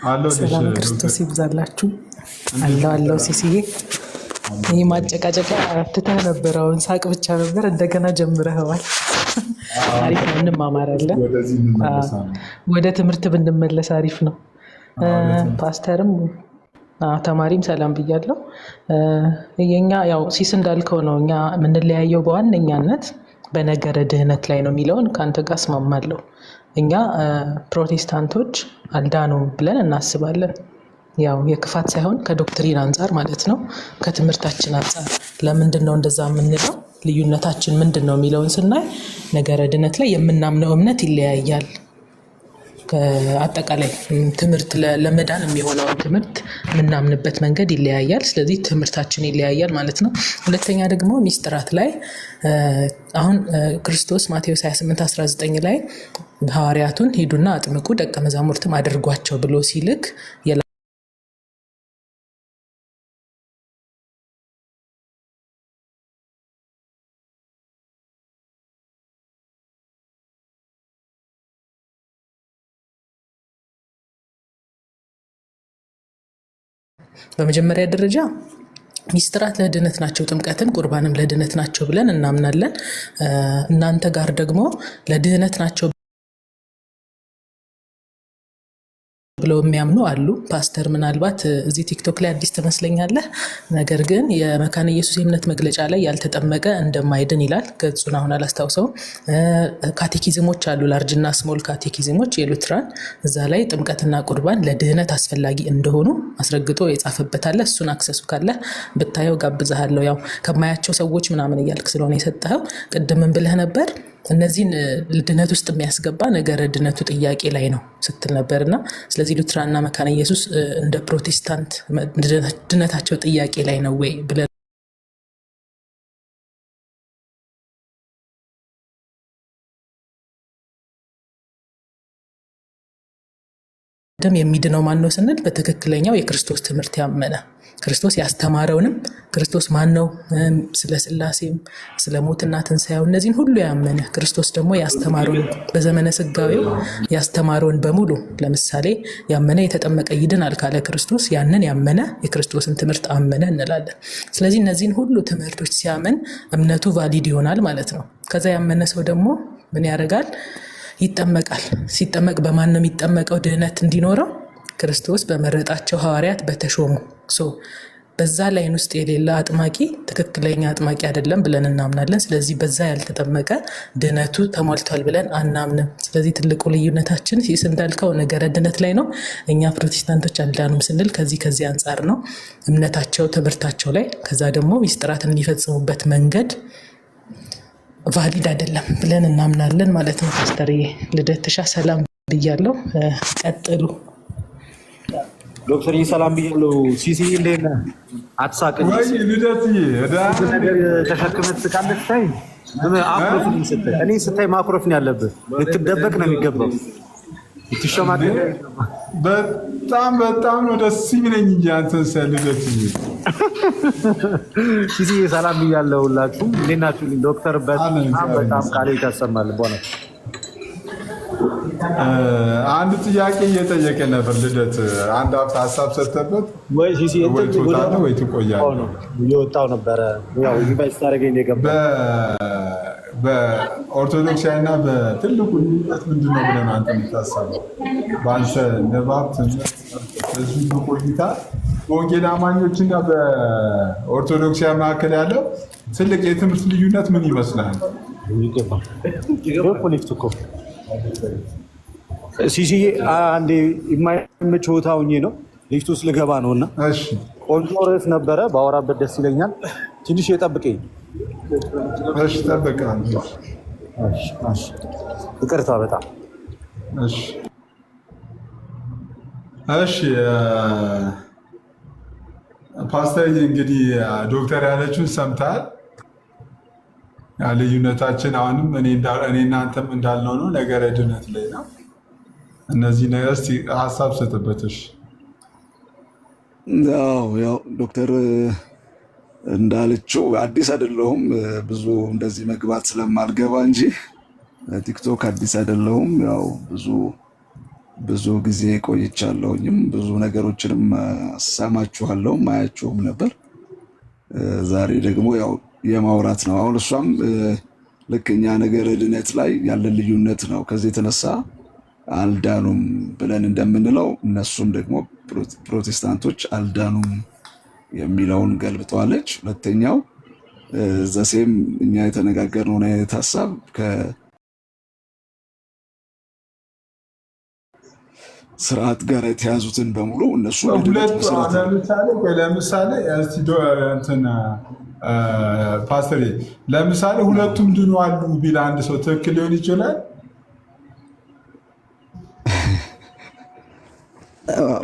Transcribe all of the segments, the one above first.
አለሁልሽ ሰላም ክርስቶስ ዶክተር። ይብዛላችሁ። እንዴት አለው ነህ? ሲሲዬ ይህ ማጨቃጨቂያ ትተህ ነበር። አሁን ሳቅ ብቻ ነበር፣ እንደገና ጀምረኸዋል። አሪፍ ነው፣ እንማማራለን። ወደዚህ እንመለሳለን። ወደ ትምህርት ብንመለስ አሪፍ ነው። ፓስተርም ተማሪም ሰላም ብያለሁ። የኛ ያው ሲስ እንዳልከው ነው። እኛ የምንለያየው በዋነኛነት በነገረ ድህነት ላይ ነው የሚለውን ከአንተ ጋር እስማማለሁ። እኛ ፕሮቴስታንቶች አልዳኑም ብለን እናስባለን። ያው የክፋት ሳይሆን ከዶክትሪን አንጻር ማለት ነው፣ ከትምህርታችን አንጻር። ለምንድን ነው እንደዛ የምንለው? ልዩነታችን ምንድን ነው የሚለውን ስናይ ነገረ ድነት ላይ የምናምነው እምነት ይለያያል። አጠቃላይ ትምህርት ለመዳን የሚሆነውን ትምህርት የምናምንበት መንገድ ይለያያል። ስለዚህ ትምህርታችን ይለያያል ማለት ነው። ሁለተኛ ደግሞ ሚስጥራት ላይ አሁን ክርስቶስ ማቴዎስ 28:19 ላይ ሐዋርያቱን ሂዱና አጥምቁ ደቀ መዛሙርትም አድርጓቸው ብሎ ሲልክ በመጀመሪያ ደረጃ ሚስጥራት ለድነት ናቸው፣ ጥምቀትም ቁርባንም ለድነት ናቸው ብለን እናምናለን። እናንተ ጋር ደግሞ ለድነት ናቸው ብለው የሚያምኑ አሉ። ፓስተር ምናልባት እዚህ ቲክቶክ ላይ አዲስ ትመስለኛለህ፣ ነገር ግን የመካነ ኢየሱስ የእምነት መግለጫ ላይ ያልተጠመቀ እንደማይድን ይላል። ገጹን አሁን አላስታውሰውም። ካቴኪዝሞች አሉ፣ ላርጅና ስሞል ካቴኪዝሞች የሉትራን፣ እዛ ላይ ጥምቀትና ቁርባን ለድህነት አስፈላጊ እንደሆኑ አስረግጦ የጻፈበታለ። እሱን አክሰሱ ካለ ብታየው ጋብዛሃለሁ። ያው ከማያቸው ሰዎች ምናምን እያልክ ስለሆነ የሰጠኸው ቅድምን ብለህ ነበር እነዚህን ድነት ውስጥ የሚያስገባ ነገረ ድነቱ ጥያቄ ላይ ነው ስትል ነበርና፣ ስለዚህ ሉትራንና መካነ ኢየሱስ እንደ ፕሮቴስታንት ድነታቸው ጥያቄ ላይ ነው ወይ ብለን ደም የሚድነው ማን ነው ስንል በትክክለኛው የክርስቶስ ትምህርት ያመነ ክርስቶስ ያስተማረውንም ክርስቶስ ማን ነው፣ ስለ ሥላሴም ስለ ሞትና ትንሣኤው እነዚህን ሁሉ ያመነ ክርስቶስ ደግሞ ያስተማረውን በዘመነ ስጋዌው ያስተማረውን በሙሉ ለምሳሌ ያመነ የተጠመቀ ይድናል ካለ ክርስቶስ ያንን ያመነ የክርስቶስን ትምህርት አመነ እንላለን። ስለዚህ እነዚህን ሁሉ ትምህርቶች ሲያመን እምነቱ ቫሊድ ይሆናል ማለት ነው። ከዛ ያመነ ሰው ደግሞ ምን ያደርጋል? ይጠመቃል። ሲጠመቅ በማን ነው የሚጠመቀው? ድህነት እንዲኖረው ክርስቶስ በመረጣቸው ሐዋርያት በተሾሙ። በዛ ላይን ውስጥ የሌለ አጥማቂ ትክክለኛ አጥማቂ አይደለም ብለን እናምናለን። ስለዚህ በዛ ያልተጠመቀ ድህነቱ ተሟልቷል ብለን አናምንም። ስለዚህ ትልቁ ልዩነታችን ሲስ እንዳልከው ነገረ ድነት ላይ ነው። እኛ ፕሮቴስታንቶች አልዳኑም ስንል ከዚህ አንጻር ነው፣ እምነታቸው ትምህርታቸው ላይ። ከዛ ደግሞ ሚስጥራትን የሚፈጽሙበት መንገድ ቫሊድ አይደለም ብለን እናምናለን ማለት ነው። ፓስተር ልደትሻ ሰላም ብያለሁ፣ ቀጥሉ። ዶክተር ሰላም ብያለሁ። ሲሲ እንዴት ነህ? አትሳቅኝ። ነገር ተሸክመህ ትስቃለህ። ስታይ አኩርፍኝ ስትል እኔ ስታይ ማኩረፍን ያለብህ ልትደበቅ ነው የሚገባው። ልትሸማቀቅ በጣም ነው ደስ የሚለኝ እንጂ አንተን ሰልደት ሲሲ ሰላም ብያለሁ። ሁላችሁም እንዴት ናችሁ? ዶክተር በጣም ቃል ይታሰማል። በሆነ አንድ ጥያቄ እየጠየቀ ነበር ልደት። አንድ ሀሳብ ሰጥተበት ወይ ሲሲ ወይ ትወጣለህ ወይ ትቆያለህ? እየወጣሁ ነበረ። ያው ኢንቫይት ታደርገኝ ነው የገባው። በኦርቶዶክሳዊና በትልቁ ልዩነት ምንድን ነው ብለን አንተ የምታስበው? በአንተ ንባብ ትምህርት በዚህ ቆይታ በወንጌል አማኞችና በኦርቶዶክሳዊ መካከል ያለው ትልቅ የትምህርት ልዩነት ምን ይመስላል? ሲሲ አንዴ የማይመች ቦታ ሆኜ ነው ሊፍት ውስጥ ልገባ ነው እና ቆንጆ ርዕስ ነበረ፣ ባወራበት ደስ ይለኛል። ትንሽ የጠብቀኝ። እሺ ጠብቃለሁ። ይቅርታ በጣም እሺ። ፓስተር እንግዲህ ዶክተር ያለችውን ሰምተሃል። ልዩነታችን አሁንም እኔ እናንተም እንዳልነው ነው፣ ነገረ ድነት ላይ ነው። እነዚህ ነገር እስኪ ሀሳብ ሰጥበትሽ። ያው ዶክተር እንዳለችው አዲስ አይደለሁም፣ ብዙ እንደዚህ መግባት ስለማልገባ እንጂ ቲክቶክ አዲስ አይደለሁም። ያው ብዙ ብዙ ጊዜ ቆይቻለሁኝም ብዙ ነገሮችንም ሰማችኋለሁ ማያችሁም ነበር። ዛሬ ደግሞ ያው የማውራት ነው። አሁን እሷም ልክ እኛ ነገር ድነት ላይ ያለን ልዩነት ነው። ከዚህ የተነሳ አልዳኑም ብለን እንደምንለው እነሱም ደግሞ ፕሮቴስታንቶች አልዳኑም የሚለውን ገልብጠዋለች። ሁለተኛው ዘሴም እኛ የተነጋገርነውን አይነት ሀሳብ ስርዓት ጋር የተያዙትን በሙሉ እነሱ ለምሳሌ ፓስተር ለምሳሌ ሁለቱም ድነዋል ቢል አንድ ሰው ትክክል ሊሆን ይችላል።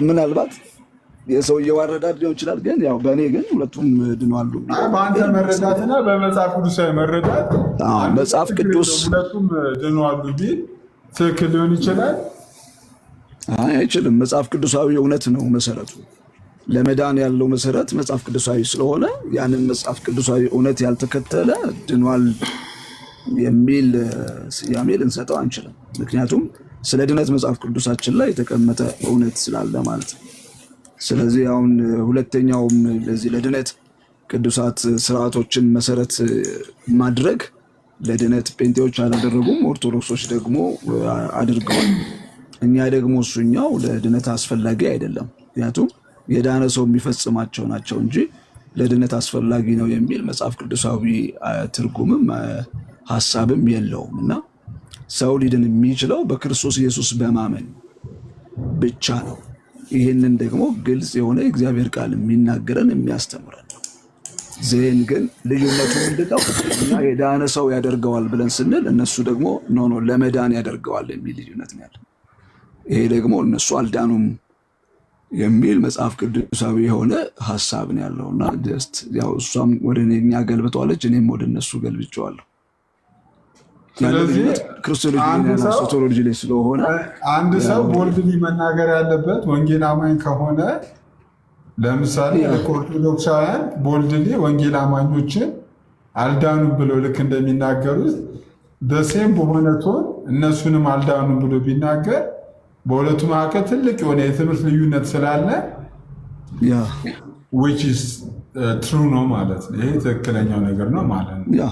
ምናልባት የሰውየው አረዳድ ሊሆን ይችላል። ግን ያው በእኔ ግን ሁለቱም ድነዋል። በአንተ መረዳትና በመጽሐፍ ቅዱሳዊ መረዳት መጽሐፍ ቅዱስ ሁለቱም ድነዋል ቢል ትክክል ሊሆን ይችላል። አይችልም። መጽሐፍ ቅዱሳዊ እውነት ነው መሰረቱ። ለመዳን ያለው መሰረት መጽሐፍ ቅዱሳዊ ስለሆነ ያንን መጽሐፍ ቅዱሳዊ እውነት ያልተከተለ ድኗል የሚል ስያሜ ልንሰጠው አንችልም። ምክንያቱም ስለ ድነት መጽሐፍ ቅዱሳችን ላይ የተቀመጠ እውነት ስላለ ማለት ነው። ስለዚህ አሁን ሁለተኛውም ለዚህ ለድነት ቅዱሳት ስርዓቶችን መሰረት ማድረግ ለድነት ጴንጤዎች አላደረጉም፣ ኦርቶዶክሶች ደግሞ አድርገዋል። እኛ ደግሞ እሱኛው ለድነት አስፈላጊ አይደለም። ምክንያቱም የዳነ ሰው የሚፈጽማቸው ናቸው እንጂ ለድነት አስፈላጊ ነው የሚል መጽሐፍ ቅዱሳዊ ትርጉምም ሀሳብም የለውም እና ሰው ሊድን የሚችለው በክርስቶስ ኢየሱስ በማመን ብቻ ነው። ይህንን ደግሞ ግልጽ የሆነ እግዚአብሔር ቃል የሚናገረን የሚያስተምረን ነው። ዜን ግን ልዩነቱ ምንድነው? እና የዳነ ሰው ያደርገዋል ብለን ስንል እነሱ ደግሞ ኖ ለመዳን ያደርገዋል የሚል ልዩነት ነው ያለው። ይሄ ደግሞ እነሱ አልዳኑም የሚል መጽሐፍ ቅዱሳዊ የሆነ ሀሳብ ነው ያለውና ጀስት ያው እሷም ወደ እኛ ገልብጠዋለች፣ እኔም ወደ እነሱ ገልብጨዋለሁ። ስለዚህ ክርስቶሎጂ ላይ ስለሆነ አንድ ሰው ቦልድሊ መናገር ያለበት ወንጌል አማኝ ከሆነ ለምሳሌ ኦርቶዶክሳውያን ቦልድሊ ወንጌል አማኞችን አልዳኑም ብለው ልክ እንደሚናገሩት በሴም በሆነ ቶን እነሱንም አልዳኑም ብሎ ቢናገር በሁለቱ መካከል ትልቅ የሆነ የትምህርት ልዩነት ስላለ which is true ነው ማለት ነው። ይሄ ትክክለኛው ነገር ነው ማለት ነው።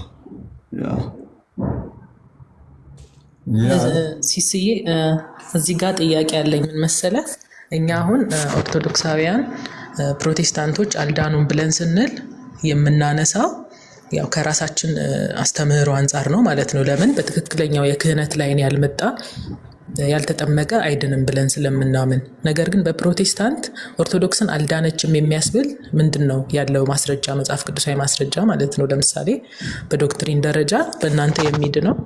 ሲስዬ እዚህ ጋር ጥያቄ ያለኝ ምን መሰለህ፣ እኛ አሁን ኦርቶዶክሳውያን ፕሮቴስታንቶች አልዳኑም ብለን ስንል የምናነሳው ያው ከራሳችን አስተምህሮ አንጻር ነው ማለት ነው። ለምን በትክክለኛው የክህነት ላይን ያልመጣ ያልተጠመቀ አይድንም ብለን ስለምናምን። ነገር ግን በፕሮቴስታንት ኦርቶዶክስን አልዳነችም የሚያስብል ምንድን ነው ያለው ማስረጃ? መጽሐፍ ቅዱሳዊ ማስረጃ ማለት ነው። ለምሳሌ በዶክትሪን ደረጃ በእናንተ የሚድነው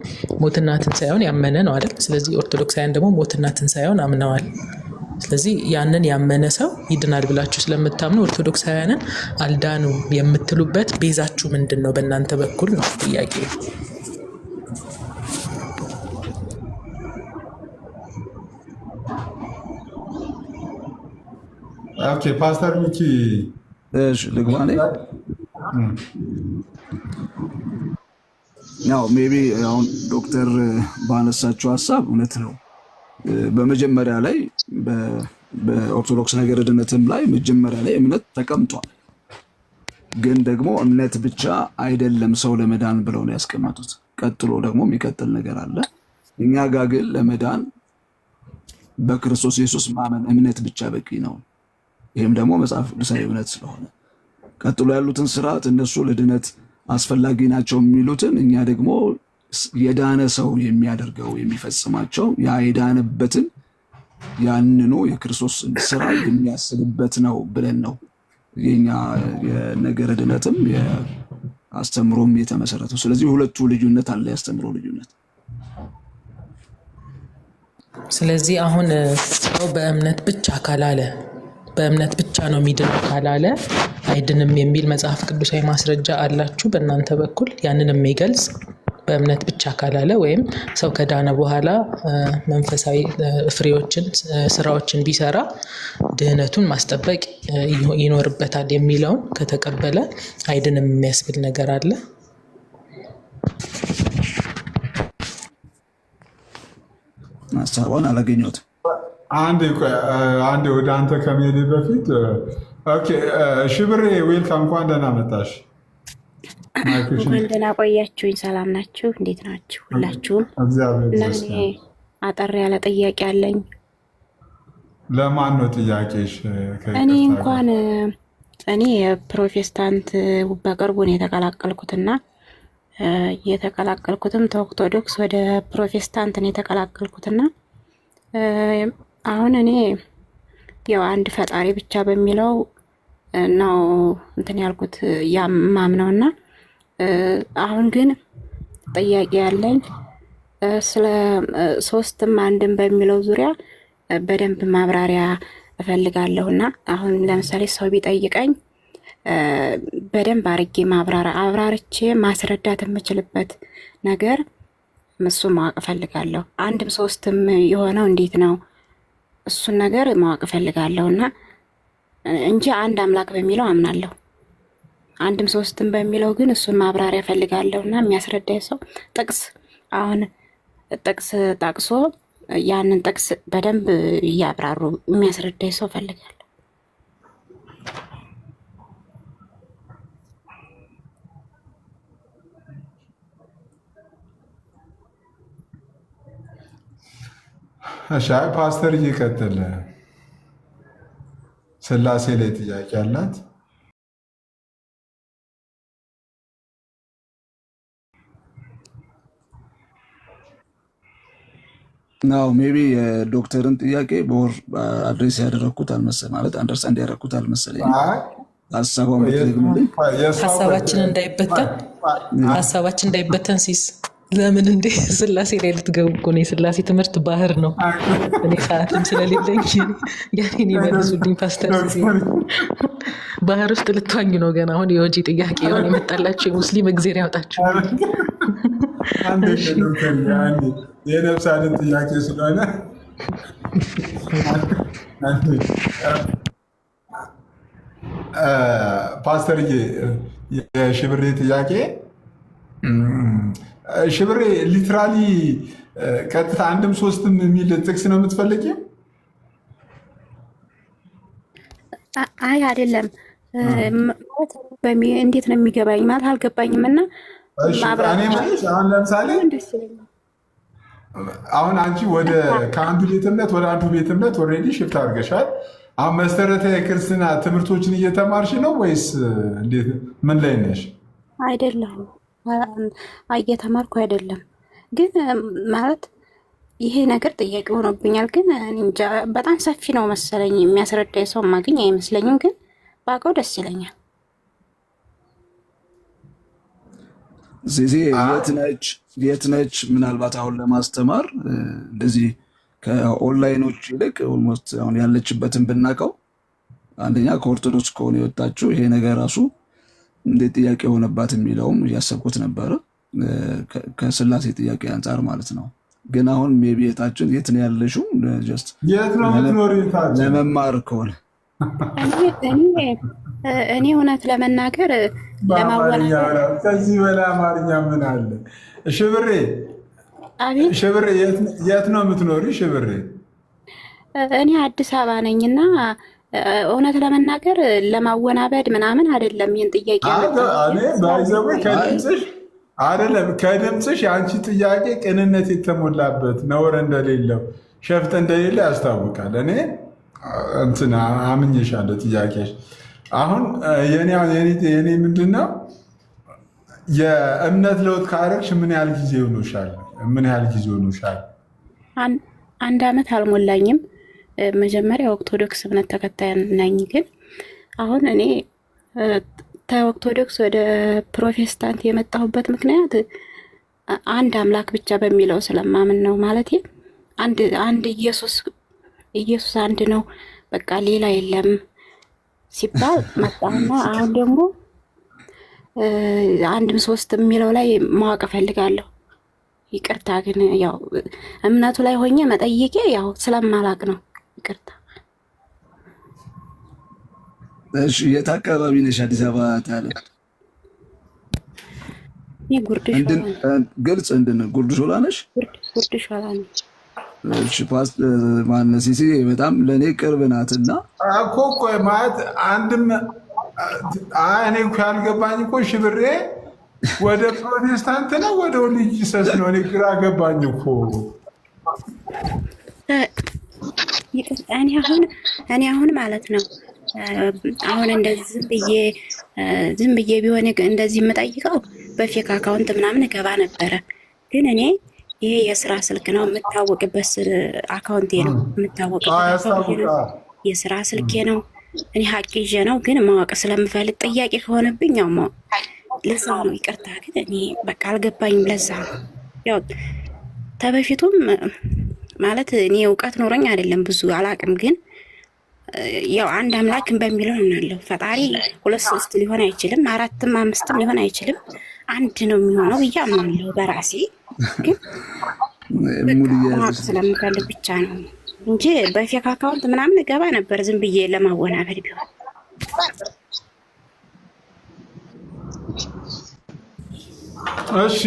ሞትና ትንሣኤውን ያመነ ነው አይደል? ስለዚህ ኦርቶዶክሳውያን ደግሞ ሞትና ትንሣኤውን አምነዋል። ስለዚህ ያንን ያመነ ሰው ይድናል ብላችሁ ስለምታምኑ ኦርቶዶክሳውያንን አልዳኑ የምትሉበት ቤዛችሁ ምንድን ነው በእናንተ በኩል ነው ጥያቄ። ኦኬ ፓስተር ሚኪ ልግባኔ ያው ሜቢ አሁን ዶክተር ባነሳቸው ሀሳብ እውነት ነው። በመጀመሪያ ላይ በኦርቶዶክስ ነገረ ድነትም ላይ መጀመሪያ ላይ እምነት ተቀምጧል። ግን ደግሞ እምነት ብቻ አይደለም ሰው ለመዳን ብለው ነው ያስቀመጡት። ቀጥሎ ደግሞ የሚቀጥል ነገር አለ። እኛ ጋር ግን ለመዳን በክርስቶስ ኢየሱስ ማመን እምነት ብቻ በቂ ነው። ይህም ደግሞ መጽሐፍ ቅዱሳዊ እውነት ስለሆነ ቀጥሎ ያሉትን ስርዓት እነሱ ለድነት አስፈላጊ ናቸው የሚሉትን እኛ ደግሞ የዳነ ሰው የሚያደርገው የሚፈጽማቸው ያ የዳነበትን ያንኑ የክርስቶስ ስራ የሚያስብበት ነው ብለን ነው የኛ የነገረ ድነትም የአስተምሮም የተመሰረተው። ስለዚህ ሁለቱ ልዩነት አለ፣ ያስተምሮ ልዩነት። ስለዚህ አሁን ሰው በእምነት ብቻ ካላለ በእምነት ብቻ ነው የሚድነው ካላለ አይድንም የሚል መጽሐፍ ቅዱሳዊ ማስረጃ አላችሁ በእናንተ በኩል? ያንን የሚገልጽ በእምነት ብቻ ካላለ ወይም ሰው ከዳነ በኋላ መንፈሳዊ ፍሬዎችን ስራዎችን ቢሰራ ድህነቱን ማስጠበቅ ይኖርበታል የሚለውን ከተቀበለ አይድንም የሚያስብል ነገር አለ? ሀሳቧን አላገኘሁትም። አንድ ወደ አንተ ከመሄድ በፊት ኦኬ፣ ሽብሬ ዌልካም፣ እንኳን ደህና መጣሽ። እንኳን ደህና ቆያችሁኝ። ሰላም ናችሁ? እንዴት ናችሁ ሁላችሁም? እና እኔ አጠር ያለ ጥያቄ አለኝ። ለማን ነው ጥያቄሽ? እኔ ፕሮቴስታንት በቅርቡ ነው የተቀላቀልኩትና የተቀላቀልኩትም ከኦርቶዶክስ ወደ ፕሮቴስታንት ነው የተቀላቀልኩትና አሁን እኔ ያው አንድ ፈጣሪ ብቻ በሚለው ነው እንትን ያልኩት ያማምነውና አሁን ግን ጥያቄ ያለኝ ስለ ሶስትም አንድም በሚለው ዙሪያ በደንብ ማብራሪያ እፈልጋለሁና አሁን ለምሳሌ ሰው ቢጠይቀኝ በደንብ አርጌ አብራርቼ ማስረዳት የምችልበት ነገር እሱ ማወቅ እፈልጋለሁ። አንድም ሶስትም የሆነው እንዴት ነው እሱን ነገር ማወቅ እፈልጋለሁና እንጂ አንድ አምላክ በሚለው አምናለሁ። አንድም ሶስትም በሚለው ግን እሱን ማብራሪያ እፈልጋለሁና የሚያስረዳኝ ሰው ጥቅስ ጠቅሶ ያንን ጥቅስ በደንብ እያብራሩ የሚያስረዳኝ ሰው እፈልጋለሁ። እሺ፣ ፓስተር እየቀጠለ ስላሴ ላይ ጥያቄ አላት። ናው ሜቢ የዶክተርን ጥያቄ በወር አድሬስ ያደረግኩት አልመሰለኝ፣ ማለት አንደርስታንድ ያደረግኩት አልመሰለኝ። ሀሳባችን እንዳይበተን ሲስ ለምን እንዴ ስላሴ ላይ ልትገቡ እኮ ነው? የስላሴ ትምህርት ባህር ነው። እኔ ሰዓትም ስለሌለኝ ያኔን ይመልሱልኝ ፓስተር። ባህር ውስጥ ልትዋኙ ነው ገና። አሁን የወጂ ጥያቄ የሆነ የመጣላቸው የሙስሊም እግዜር ያውጣቸው። የነፍስ አድን ጥያቄ ስለሆነ ፓስተርዬ፣ የሽብሬ ጥያቄ ሽብሬ ሊትራሊ ቀጥታ አንድም ሶስትም የሚል ጥቅስ ነው የምትፈልጊው? አይ አይደለም። እንዴት ነው የሚገባኝ ማለት አልገባኝም። እና አሁን ለምሳሌ አሁን አንቺ ከአንዱ ቤተ እምነት ወደ አንዱ ቤተ እምነት ኦልሬዲ ሽፍት አድርገሻል። አሁን መሰረታዊ የክርስትና ትምህርቶችን እየተማርሽ ነው ወይስ እንዴት? ምን ላይ ነሽ? አይደለሁም፣ እየተማርኩ አይደለም። ግን ማለት ይሄ ነገር ጥያቄ ሆኖብኛል። ግን እንጃ በጣም ሰፊ ነው መሰለኝ። የሚያስረዳኝ ሰው ማግኝ አይመስለኝም። ግን ባውቀው ደስ ይለኛል። ዜዜ የት ነች? ምናልባት አሁን ለማስተማር እንደዚህ ከኦንላይኖች ይልቅ ኦልሞስት አሁን ያለችበትን ብናውቀው፣ አንደኛ ከኦርቶዶክስ ከሆነ የወጣችው ይሄ ነገር ራሱ እንዴት ጥያቄ የሆነባት የሚለውም እያሰብኩት ነበረ፣ ከስላሴ ጥያቄ አንጻር ማለት ነው። ግን አሁን ሜቢ የታችን የት ነው ያለሽው? የት ነው የምትኖሪው? ለመማር ከሆነ እኔ እውነት ለመናገር ከዚህ በላይ አማርኛ ምን አለ? ሽብሬ የት ነው የምትኖሪ? ሽብሬ እኔ አዲስ አበባ ነኝና እውነት ለመናገር ለማወናበድ ምናምን አይደለም። ይህን ጥያቄ ከድምፅሽ የአንቺ ጥያቄ ቅንነት የተሞላበት ነውር እንደሌለው ሸፍጥ እንደሌለ ያስታውቃል። እኔ እንትን አምኜሻለሁ ጥያቄሽ። አሁን የኔ ምንድነው የእምነት ለውጥ ካደረግሽ ምን ያህል ጊዜ ሆኖሻል? አንድ ዓመት አልሞላኝም። መጀመሪያ ኦርቶዶክስ እምነት ተከታይ ነኝ። ግን አሁን እኔ ከኦርቶዶክስ ወደ ፕሮቴስታንት የመጣሁበት ምክንያት አንድ አምላክ ብቻ በሚለው ስለማምን ነው። ማለት አንድ ኢየሱስ አንድ ነው፣ በቃ ሌላ የለም ሲባል መጣና አሁን ደግሞ አንድም ሶስት የሚለው ላይ ማወቅ እፈልጋለሁ። ይቅርታ ግን ያው እምነቱ ላይ ሆኜ መጠየቄ ያው ስለማላቅ ነው። ይቅርታ። እሺ፣ የት አካባቢ ነሽ? አዲስ አበባ ታለ ግልጽ ጉርድ ሾላ ነሽ? ጉርድ ሾላ ነሽ? እሺ ማነው ሲሲ በጣም ለእኔ ቅርብ ናትና እኮ ቆይ ማለት አንድም እኔ እኮ ያልገባኝ እኮ ሽብሬ ወደ ፕሮቴስታንት ነው ወደ ሪሊጂየስ ነው? እኔ ግራ ገባኝ እኮ። እኔ አሁን ማለት ነው አሁን እንደዚህ ዝም ብዬ ቢሆን እንደዚህ የምጠይቀው በፌክ አካውንት ምናምን እገባ ነበረ። ግን እኔ ይሄ የስራ ስልክ ነው የምታወቅበት አካውንቴ ነው የምታወቅበት የስራ ስልኬ ነው። እኔ ሀቅ ይዤ ነው ግን ማወቅ ስለምፈልግ ጥያቄ ከሆነብኝ ያው ለዛ ነው። ይቅርታ ግን እኔ በቃ አልገባኝም። ለዛ ነው ያው ተበፊቱም ማለት እኔ እውቀት ኖረኝ አይደለም ብዙ አላቅም። ግን ያው አንድ አምላክን በሚለው እናለው ፈጣሪ 2 3 ሊሆን አይችልም፣ 4ም 5ም ሊሆን አይችልም፣ አንድ ነው የሚሆነው ብዬ አምናለሁ በራሴ። ግን ስለምፈልግ ብቻ ነው እንጂ በፌክ አካውንት ምናምን ገባ ነበር ዝም ብዬ ለማወናበድ ቢሆን። እሺ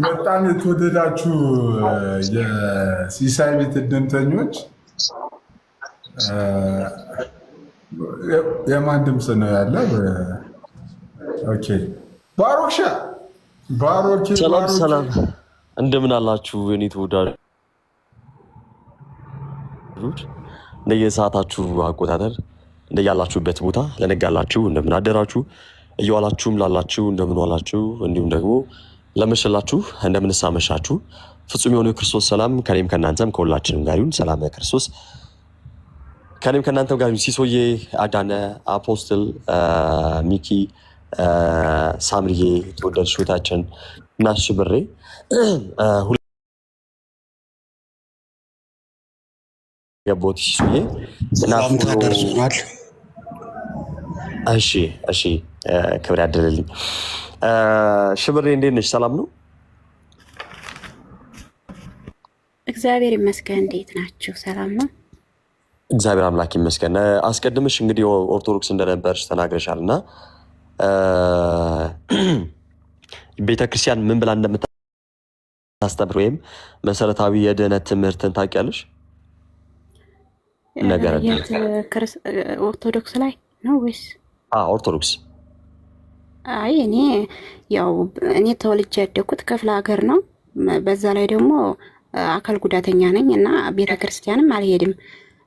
በጣም የተወደዳችሁ የሲሳይ ቤት እድምተኞች የማን ድምፅ ነው ያለ? ኦኬ ባሮክሻ ባሮክ ሰላም እንደምን አላችሁ? የኔ ተወዳጆች እንደየሰዓታችሁ አቆጣጠር እንደያላችሁበት ቦታ ለነጋላችሁ እንደምን አደራችሁ፣ እየዋላችሁም ላላችሁ እንደምን ዋላችሁ፣ እንዲሁም ደግሞ ለመሸላችሁ እንደምን ሳመሻችሁ። ፍጹም የሆነ የክርስቶስ ሰላም ከኔም ከናንተም ከሁላችንም ጋር ይሁን። ሰላም ክርስቶስ ከኔም ከናንተም ጋር ይሁን። ሲሶዬ፣ አዳነ፣ አፖስትል፣ ሚኪ፣ ሳምሪዬ፣ ተወዳጅ ሹታችን እና ሽብሬ የቦት ሲሶዬ እና ደርሷል። እሺ ክብር ያደለልኝ። ሽብሬ እንዴት ነሽ? ሰላም ነው? እግዚአብሔር ይመስገን። እንዴት ናችሁ? ሰላም ነው? እግዚአብሔር አምላክ ይመስገን። አስቀድምሽ እንግዲህ ኦርቶዶክስ እንደነበርሽ ተናግረሻል እና ቤተክርስቲያን ምን ብላ እንደምታስተምር ወይም መሰረታዊ የድህነት ትምህርትን ታውቂያለሽ? ነገር ኦርቶዶክስ ላይ ነው ወይስ? ኦርቶዶክስ። አይ እኔ ተወልጄ ያደግኩት ክፍለ ሀገር ነው። በዛ ላይ ደግሞ አካል ጉዳተኛ ነኝ እና ቤተክርስቲያንም አልሄድም።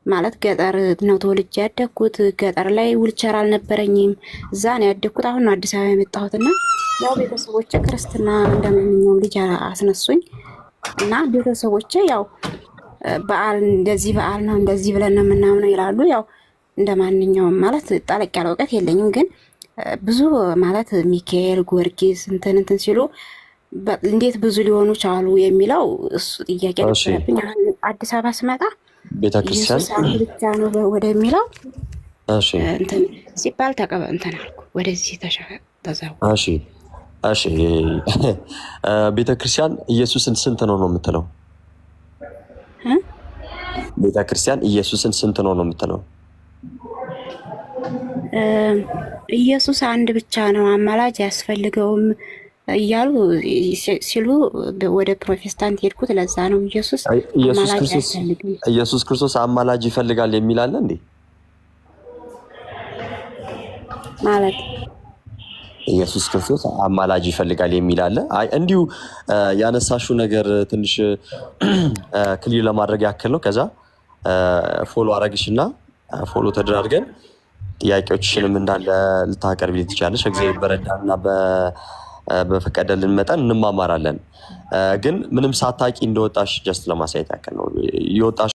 ማለት ገጠር ነው ተወልጄ ያደግኩት። ገጠር ላይ ዊልቸር አልነበረኝም። እዛ ነው ያደግኩት። አሁን ነው አዲስ አበባ የመጣሁትና ያው ቤተሰቦቼ ክርስትና እንደማንኛውም ልጅ አስነሱኝ እና ቤተሰቦቼ ያው በዓል እንደዚህ በዓል ነው እንደዚህ ብለን ነው የምናምነው ይላሉ። ያው እንደማንኛውም ማለት ጠለቅ ያለ እውቀት የለኝም። ግን ብዙ ማለት ሚካኤል ጊዮርጊስ እንትን ሲሉ እንዴት ብዙ ሊሆኑ ቻሉ የሚለው እሱ ጥያቄ ነበረብኝ። አዲስ አበባ ስመጣ ቤተክርስቲያን ብቻ ነው ወደሚለው እንትን ሲባል እንትን አልኩ። ወደዚህ ተዛው። እሺ ቤተክርስቲያን ኢየሱስን ስንት ነው የምትለው? ቤተክርስቲያን ኢየሱስን ስንት ነው የምትለው? ኢየሱስ አንድ ብቻ ነው፣ አማላጅ አያስፈልገውም እያሉ ሲሉ ወደ ፕሮቴስታንት ሄድኩት። ለዛ ነው ኢየሱስ ክርስቶስ አማላጅ ይፈልጋል የሚል አለ እንዴ? ማለት ኢየሱስ ክርስቶስ አማላጅ ይፈልጋል የሚል አለ? አይ እንዲሁ ያነሳሽው ነገር ትንሽ ክሊር ለማድረግ ያክል ነው። ከዛ ፎሎ አረግሽና ፎሎ ተደራርገን ጥያቄዎችሽንም እንዳለ ልታቀርቢ ትችላለሽ። እግዚአብሔር በረዳና በፈቀደልን መጠን እንማማራለን። ግን ምንም ሳታቂ እንደወጣሽ ጀስት ለማሳየት ያክል ነው። የወጣሽ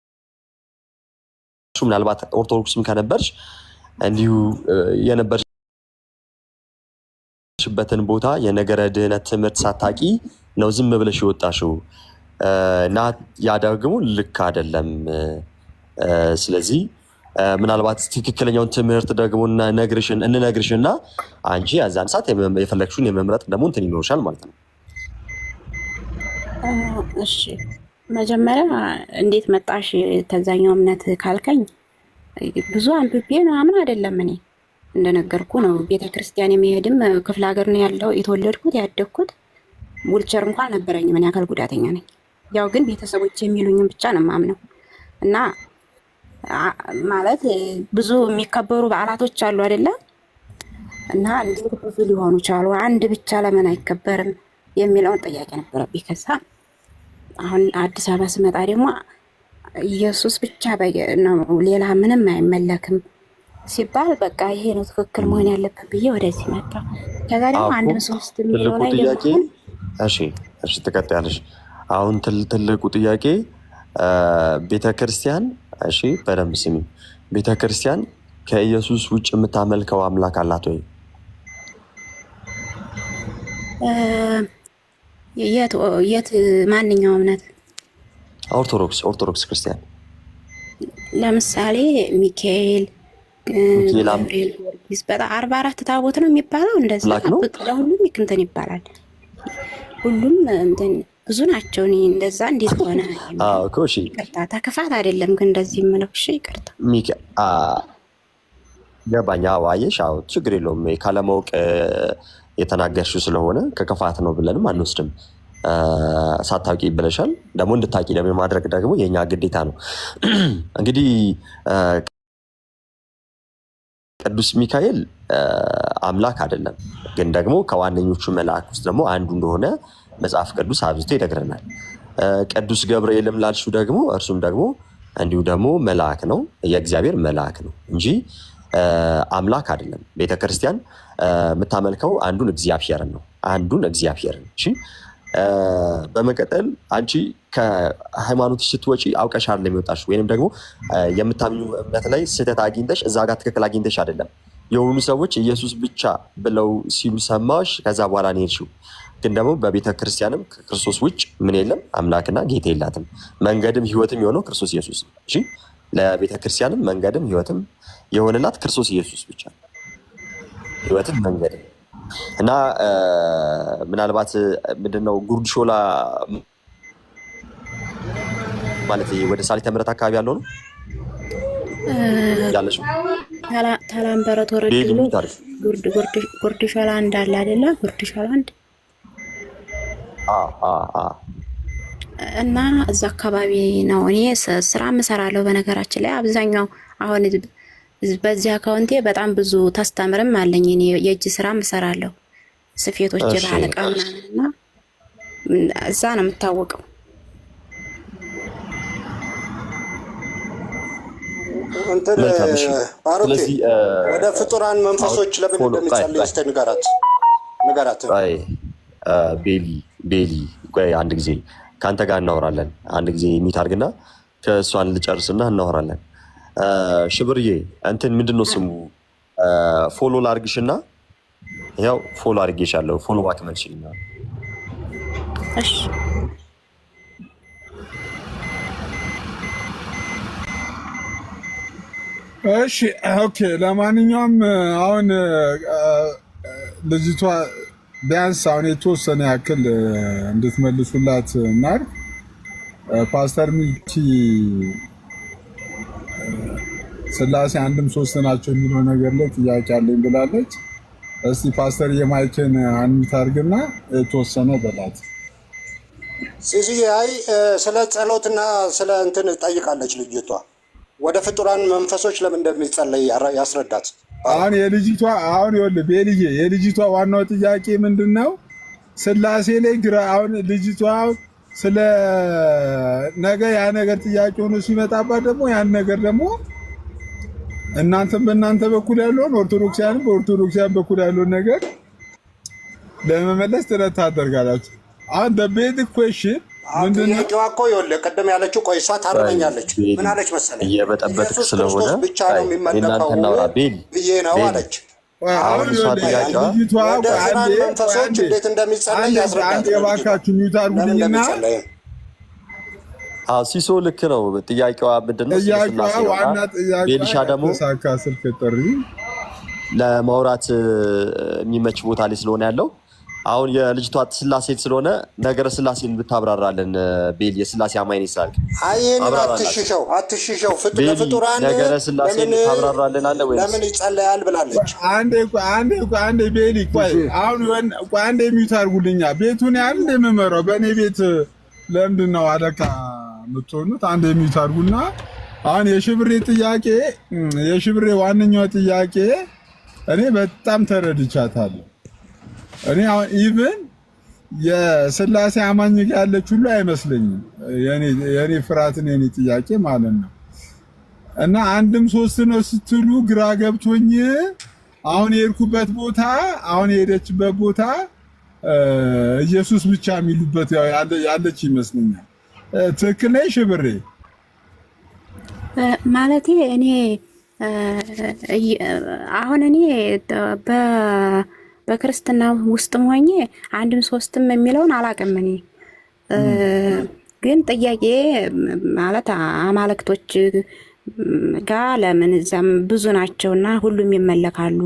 ምናልባት ኦርቶዶክስም ከነበርሽ እንዲሁ የነበርሽበትን ቦታ የነገረ ድህነት ትምህርት ሳታቂ ነው ዝም ብለሽ የወጣሽው እና ያ ደግሞ ልክ አይደለም። ስለዚህ ምናልባት ትክክለኛውን ትምህርት ደግሞ እንነግርሽና አንቺ ያዛን ሰዓት የፈለግሽውን የመምረጥ ደግሞ እንትን ይኖርሻል ማለት ነው። እሺ መጀመሪያ እንዴት መጣሽ ተዛኛው እምነት ካልከኝ ብዙ አንብቤ ምናምን አይደለም። እኔ እንደነገርኩ ነው። ቤተክርስቲያን የሚሄድም ክፍለ ሀገር ነው ያለው የተወለድኩት ያደግኩት። ዊልቸር እንኳን ነበረኝ። ምን ያክል ጉዳተኛ ነኝ ያው ግን ቤተሰቦች የሚሉኝም ብቻ ነው የማምነው እና ማለት ብዙ የሚከበሩ በዓላቶች አሉ አይደለ? እና እንዴት ብዙ ሊሆኑ ቻሉ? አንድ ብቻ ለምን አይከበርም የሚለውን ጥያቄ ነበረብኝ። ከዛ አሁን አዲስ አበባ ስመጣ ደግሞ ኢየሱስ ብቻ ነው ሌላ ምንም አይመለክም ሲባል በቃ ይሄ ነው ትክክል መሆን ያለበት ብዬ ወደዚህ መጣ። ከዛ ደግሞ አንድ ሶስት የሚለው ላይ ጥያቄ እሺ ትቀጥያለሽ። አሁን ትልቁ ጥያቄ ቤተክርስቲያን እሺ በደንብ ስሚ፣ ቤተክርስቲያን ከኢየሱስ ውጭ የምታመልከው አምላክ አላት ወይ? የት ማንኛው እምነት? ኦርቶዶክስ ክርስቲያን ለምሳሌ ሚካኤል፣ ገብርኤል፣ ጊዮርጊስ በጣም 44 ታቦት ነው የሚባለው። እንደዛ ለሁሉም እንትን ይባላል። ሁሉም እንትን ብዙ ናቸው። እኔ እንደዛ እንዴት ሆነ? እሺ ይቅርታ ተከፋት አይደለም ግን እንደዚህ የምለው እሺ ይቅርታ ገባኝ። አዋየሽ ችግር የለውም። ካለማወቅ የተናገርሽው ስለሆነ ከክፋት ነው ብለንም አንወስድም። ሳታውቂ ብለሻል። ደግሞ እንድታቂ ደግሞ ማድረግ ደግሞ የኛ ግዴታ ነው። እንግዲህ ቅዱስ ሚካኤል አምላክ አይደለም፣ ግን ደግሞ ከዋነኞቹ መላእክት ውስጥ ደግሞ አንዱ እንደሆነ መጽሐፍ ቅዱስ አብዝቶ ይነግረናል። ቅዱስ ገብርኤልም ላልሽው ደግሞ እርሱም ደግሞ እንዲሁ ደግሞ መልአክ ነው፣ የእግዚአብሔር መልአክ ነው እንጂ አምላክ አይደለም። ቤተክርስቲያን የምታመልከው አንዱን እግዚአብሔርን ነው፣ አንዱን እግዚአብሔርን። እሺ በመቀጠል አንቺ ከሃይማኖት ስትወጪ አውቀሽ አይደለም የወጣሽ፣ ወይንም ደግሞ የምታምኙ እምነት ላይ ስህተት አግኝተሽ እዛ ጋር ትክክል አግኝተሽ አይደለም። የሆኑ ሰዎች ኢየሱስ ብቻ ብለው ሲሉ ሰማሽ፣ ከዛ በኋላ ነው የሄድሽው። ግን ደግሞ በቤተ ክርስቲያንም ከክርስቶስ ውጭ ምን የለም፣ አምላክና ጌታ የላትም። መንገድም ህይወትም የሆነው ክርስቶስ ኢየሱስ ነው። እሺ ለቤተ ክርስቲያንም መንገድም ህይወትም የሆነላት ክርስቶስ ኢየሱስ ብቻ ነው፣ ህይወትም መንገድም እና ምናልባት ምንድነው ጉርድ ሾላ ማለት ወደ ሳሊተ ምሕረት አካባቢ ያለው ነው ያለሽው ታላምበረት ወረድ ብሎ ጉርድ ሾላ እንዳለ አይደለ? ጉርድ ሾላ አንድ እና እዛ አካባቢ ነው እኔ ስራ እሰራለሁ። በነገራችን ላይ አብዛኛው አሁን በዚህ አካውንቴ በጣም ብዙ ታስተምርም አለኝ። እኔ የእጅ ስራ እሰራለሁ፣ ስፌቶች ባለቃ ምናምንና እዛ ነው የምታወቀው። እንትን ባሮቴ ወደ ፍጡራን መንፈሶች ለምን እንደሚጸልይ እስቲ ንገራት። ቤሊ ቆይ አንድ ጊዜ ከአንተ ጋር እናወራለን። አንድ ጊዜ ሚት አድርግና ከእሷን ልጨርስና እናወራለን። ሽብርዬ እንትን ምንድን ነው ስሙ? ፎሎ ላርግሽና ያው ፎሎ አድርጌሻለሁ። ፎሎ ባክ መልሽልኛ። እሺ እሺ ኦኬ። ለማንኛውም አሁን ልጅቷ ቢያንስ አሁን የተወሰነ ያክል እንድትመልሱላት እናድርግ። ፓስተር ሚኪ ስላሴ አንድም ሶስት ናቸው የሚለው ነገር ላይ ጥያቄ አለኝ ብላለች። እስቲ ፓስተር የማይክን አንሚት አድርግና የተወሰነ በላት። ሲሲዬ አይ ስለ ጸሎትና ስለ እንትን ጠይቃለች ልጅቷ። ወደ ፍጡራን መንፈሶች ለምን እንደሚጸለይ ያስረዳት። አሁን የልጅቷ አሁን ይኸውልህ ቤልዬ የልጅቷ ዋናው ጥያቄ ምንድነው? ስላሴ ላይ ግራ አሁን ልጅቷ ስለ ነገ ያ ነገር ጥያቄ ሆኖ ሲመጣባት ደግሞ ያን ነገር ደግሞ እናንተም በእናንተ በኩል ያለውን ኦርቶዶክሳውያንም በኦርቶዶክሳውያን በኩል ያለውን ነገር ለመመለስ ጥረት ታደርጋላችሁ። አሁን ቤት ኩዌሽን ምንድነው? እኮ ይኸውልህ ቅድም ያለችው ቆይ እሷ ታርመኛለች። ምን አለች መሰለኝ? እየበጠበጥክ ስለሆነ ብቻ ነው የሚመለከው ብዬ ነው አለች። አሁን ፍጡራን መንፈሶች እንዴት እንደሚጸለይ ያስረዳት። የባካችሁ ሚውት አድርጉልኝና ሲሶ ልክ ነው። ጥያቄዋ ምንድነው? ዋና ጥያቄ ቤልሻ ደግሞ ተሳካ ስልክ ጥሪ ለማውራት የሚመች ቦታ ላይ ስለሆነ ያለው አሁን የልጅቷ ስላሴ ስለሆነ ነገረ ስላሴን ብታብራራለን። ቤል የስላሴ አማኝ ይሳል አይን አትሽሸው ለፍጡራን ነገረ ስላሴን ታብራራለን አለ ወይ ለምን ይጸለያል ብላለች። አንዴ ቤሊ ቆይ አሁን አንዴ ሚውት አድርጉልኛ። ቤቱን ያህል እንደምመራው በእኔ ቤት ለምንድን ነው አለቃ የምትሆኑት? አንድ የሚዩት አድርጉና አሁን የሽብሬ ዋነኛው ጥያቄ እኔ በጣም ተረድቻታለሁ። እኔ አሁን ኢቭን የስላሴ አማኝ ያለች ሁሉ አይመስለኝም። የኔ ፍርሃትን የኔ ጥያቄ ማለት ነው። እና አንድም ሶስት ነው ስትሉ ግራ ገብቶኝ አሁን የሄድኩበት ቦታ አሁን የሄደችበት ቦታ ኢየሱስ ብቻ የሚሉበት ያለች ይመስለኛል። ትክክል ነኝ ሽብሬ? ማለቴ እኔ አሁን እኔ በክርስትና ውስጥም ሆኜ አንድም ሶስትም የሚለውን አላውቅም። እኔ ግን ጥያቄ ማለት አማልክቶች ጋር ለምን እዛም ብዙ ናቸውና ሁሉም ይመለካሉ።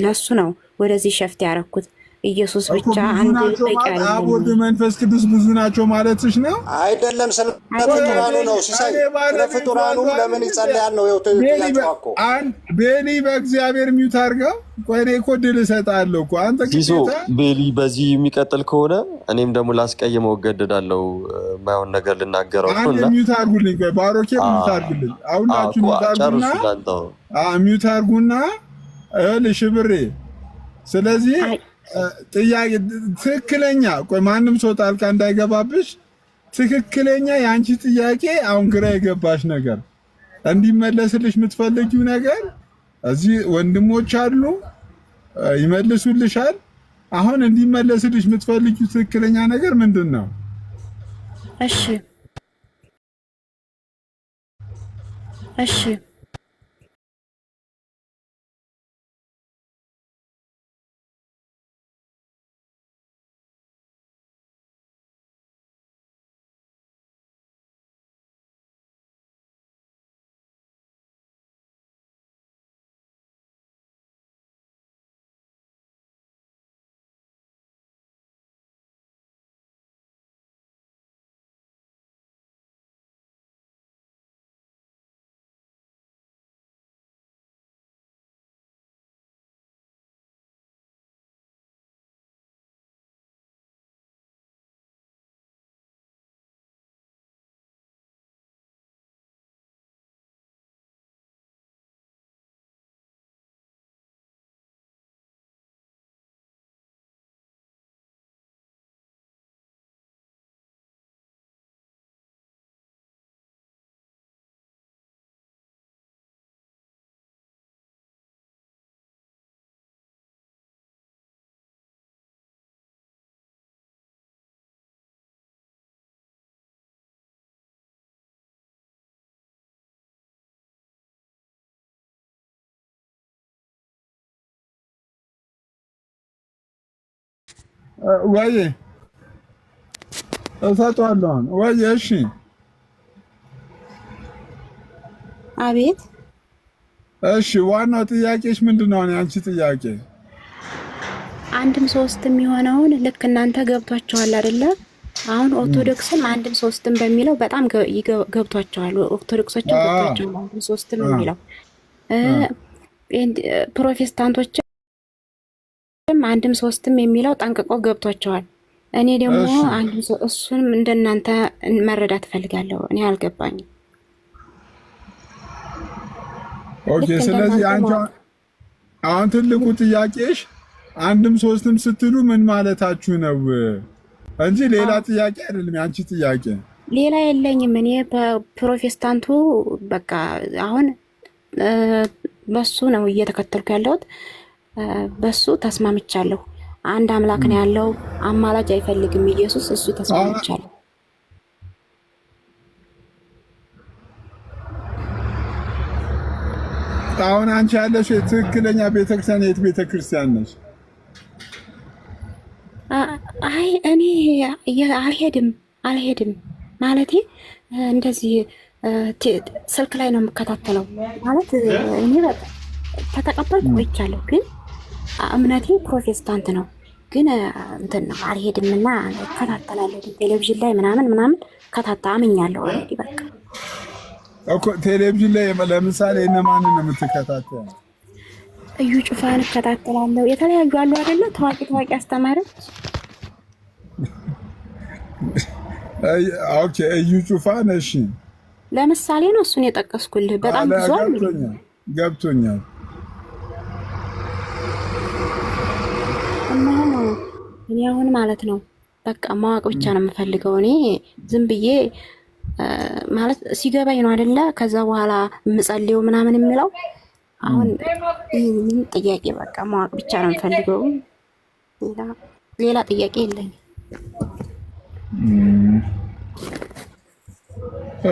ለሱ ነው ወደዚህ ሸፍት ያደረኩት። ኢየሱስ ብቻ አንድ በቂ አይደለም። አብ ወልድ መንፈስ ቅዱስ ብዙ ናቸው ማለትሽ ነው? አይደለም፣ ስለ ፍጡራኑ ነው። ሲሳይ ስለ ፍጡራኑ ለምን ይጸልያል ነው ጥያቄው እኮ። ቤሊ በእግዚአብሔር ሚውት አድርገው። ቆይ እኔ እኮ ድል እሰጥሃለሁ እኮ አንተ ሲሶ ቤሊ በዚህ የሚቀጥል ከሆነ እኔም ደግሞ ላስቀይመው እገደዳለሁ። የማይሆን ነገር ልናገረው ነው እና ሚውት አድርጉልኝ። ቆይ ባሮኬ ሚውት አድርጉልኝ። አሁናችሁ ሚውት አድርጉና ሚውት አድርጉና ሽብሬ። ስለዚህ ጥያቄ ትክክለኛ ቆይ ማንም ሰው ጣልቃ እንዳይገባብሽ። ትክክለኛ የአንቺ ጥያቄ አሁን ግራ የገባሽ ነገር እንዲመለስልሽ የምትፈልጊው ነገር እዚህ ወንድሞች አሉ ይመልሱልሻል። አሁን እንዲመለስልሽ የምትፈልጊው ትክክለኛ ነገር ምንድን ነው? እሺ ወይ እሰጠዋለሁ ወይ? እሺ አቤት። እሺ ዋናው ጥያቄሽ ምንድን ነው? አንቺ ጥያቄ አንድም ሶስትም የሆነውን ልክ እናንተ ገብቷቸዋል አይደለ? አሁን ኦርቶዶክስም አንድም ሶስትም በሚለው በጣም ገብቷቸዋል። ኦርቶዶክሶች ገብቷቸዋል አንድም ሶስትም የሚለው ፕሮቴስታንቶች አንድም ሶስትም የሚለው ጠንቅቆ ገብቷቸዋል። እኔ ደግሞ እሱንም እንደናንተ መረዳት ፈልጋለሁ። እኔ አልገባኝም። ኦኬ። ስለዚህ አንቺ አሁን ትልቁ ጥያቄሽ አንድም ሶስትም ስትሉ ምን ማለታችሁ ነው እንጂ ሌላ ጥያቄ አይደለም። አንቺ ጥያቄ ሌላ የለኝም። እኔ በፕሮቴስታንቱ በቃ አሁን በሱ ነው እየተከተልኩ ያለሁት። በሱ ተስማምቻለሁ። አንድ አምላክ ነው ያለው፣ አማላጅ አይፈልግም ኢየሱስ። እሱ ተስማምቻለሁ። አሁን አንቺ ያለሽ ትክክለኛ ቤተክርስቲያን የት ቤተክርስቲያን ነሽ? አይ እኔ አልሄድም ማለቴ እንደዚህ ስልክ ላይ ነው የምከታተለው። ማለት እኔ በቃ ተተቀበልኩ ቆይቻለሁ፣ ግን እምነቴ ፕሮቴስታንት ነው። ግን እንትን ነው አልሄድምና እከታተላለሁ ቴሌቪዥን ላይ ምናምን አምኛለሁ። አልሄድ በቃ እኮ ቴሌቪዥን ላይ ለምሳሌ እነማንን ነው የምትከታተለው? እዩ ጩፋን እከታተላለሁ። የተለያዩ አሉ አይደለ? ታዋቂ አስተማሪዎች ኦኬ እዩ ጩፋ ነሽ። ለምሳሌ ነው እሱን የጠቀስኩልህ። በጣም ብዙ አሉ። ገብቶኛል። እና እኔ አሁን ማለት ነው በቃ ማወቅ ብቻ ነው የምፈልገው። እኔ ዝም ብዬ ማለት ሲገባኝ ነው አይደለ? ከዛ በኋላ የምጸልየው ምናምን የሚለው አሁን ጥያቄ በቃ ማወቅ ብቻ ነው የምፈልገው። ሌላ ጥያቄ የለኝም።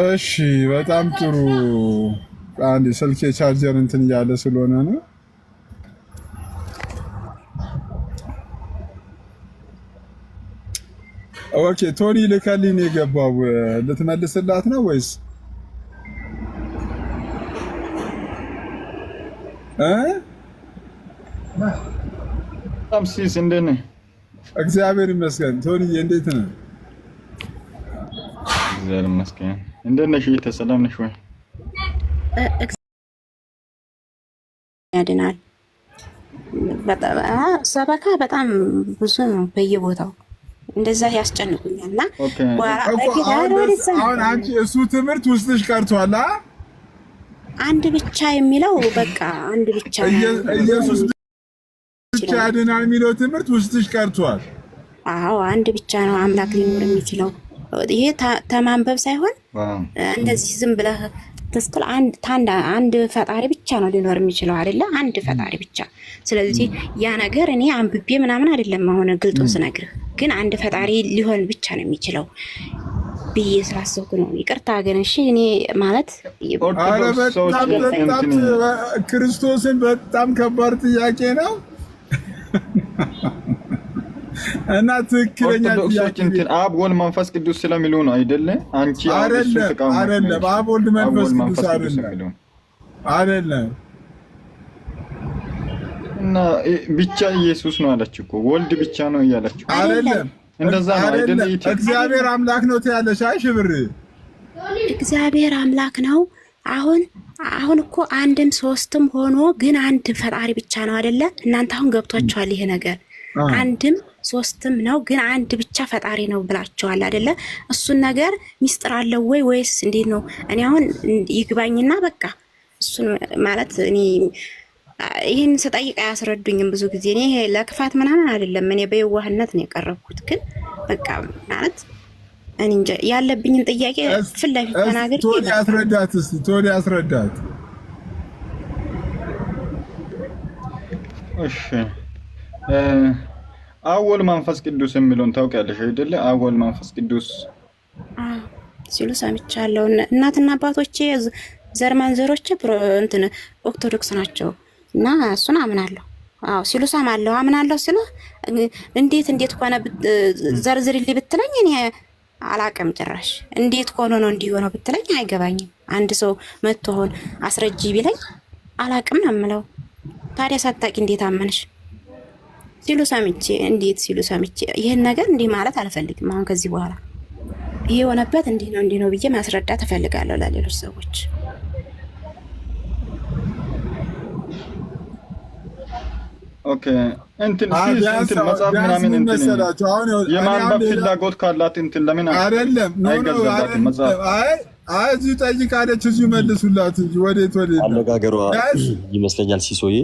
እሺ በጣም ጥሩ። አንድ ስልክ ቻርጀር እንትን እያለ ስለሆነ ነው። ኦኬ ቶኒ ልከልኝ የገባው ልትመልስላት ነው ወይስ ሲስ እንዴት ነህ? እግዚአብሔር ይመስገን። ቶኒ እንዴት ነህ? እግዚአብሔር ይመስገን። እንዴት ነሽ? ሰላም ነሽ ወይ? ያድናል። ሰበካ በጣም ብዙ ነው በየቦታው እንደዛ ያስጨንቁኛል። እና አሁን አንቺ እሱ ትምህርት ውስጥሽ ቀርቷል። አንድ ብቻ የሚለው በቃ አንድ ብቻ ኢየሱስ ብቻ ያድናል የሚለው ትምህርት ውስጥሽ ቀርቷል። አዎ አንድ ብቻ ነው አምላክ ሊኖር የሚችለው። ይሄ ተማንበብ ሳይሆን እንደዚህ ዝም ብለህ ተስክል አንድ ፈጣሪ ብቻ ነው ሊኖር የሚችለው አይደለ? አንድ ፈጣሪ ብቻ። ስለዚህ ያ ነገር እኔ አንብቤ ምናምን አይደለም አሁን ግልጡን ስነግርህ፣ ግን አንድ ፈጣሪ ሊሆን ብቻ ነው የሚችለው ብዬ ስላሰብኩ ነው። ይቅርታ ግን እሺ። እኔ ማለት ክርስቶስን በጣም ከባድ ጥያቄ ነው እና ትክክለኛ ጥያቄ እንትን አብ ወልድ መንፈስ ቅዱስ ስለሚሉ ነው አይደለ? አንቺ አይደለም አብ ወልድ መንፈስ ቅዱስ አይደለም እና ብቻ ኢየሱስ ነው አለች እኮ። ወልድ ብቻ ነው እያለች አይደለም። እንደዛ ነው አይደለ? እግዚአብሔር አምላክ ነው ትያለሽ። አይ ሽብር እግዚአብሔር አምላክ ነው። አሁን እኮ አንድም ሶስትም ሆኖ ግን አንድ ፈጣሪ ብቻ ነው አይደለ? እናንተ አሁን ገብቷችኋል ይሄ ነገር። አንድም ሶስትም ነው ግን አንድ ብቻ ፈጣሪ ነው ብላችኋል አይደለ? እሱን ነገር ሚስጥር አለው ወይስ እንዴት ነው? እኔ አሁን ይግባኝና በቃ እሱን ማለት እኔ ይህን ስጠይቅ አያስረዱኝም ብዙ ጊዜ። እኔ ለክፋት ምናምን አይደለም፣ እኔ በየዋህነት ነው የቀረብኩት። ግን በቃ ማለት እኔ እንጃ ያለብኝን ጥያቄ ፊት ለፊት ተናግሬ ቶኒ አስረዳት። እስቲ ቶኒ አስረዳት። እሺ አብ ወልድ መንፈስ ቅዱስ የሚለውን ታውቂያለሽ አይደለ? አብ ወልድ መንፈስ ቅዱስ ሲሉ ሰምቻለሁ። እናትና አባቶቼ ዘር ማንዘሮቼ እንትን ኦርቶዶክስ ናቸው እና እሱን አምናለሁ። አዎ ሲሉ ሰማለሁ፣ አምናለሁ። ሲሉ እንዴት ሆነ ዘርዝርልኝ ብትለኝ እኔ አላቅም ጭራሽ። እንዴት ሆኖ ነው እንዲሆነው ብትለኝ አይገባኝም። አንድ ሰው መጥቶ ሆን አስረጂ ቢለኝ አላቅም ነው የምለው። ታዲያ ሳታቂ እንዴት አመንሽ? ሲሉ ሰምቼ እንዴት ሲሉ ሰምቼ ይሄን ነገር እንዲህ ማለት አልፈልግም። አሁን ከዚህ በኋላ ይሄ የሆነበት እንዲህ ነው ብዬ ማስረዳት እፈልጋለሁ ለሌሎች ሰዎች። ኦኬ እንትን መጽሐፍ ምናምን እንትን የማንበብ ፍላጎት ካላት እንትን ለምን አይደለም አይገዛላትም? መጽሐፍ አይ እዚሁ ጠይቃለች፣ እዚሁ መልሱላት እንጂ ወዴት አነጋገሯ ይመስለኛል ሲሶዬ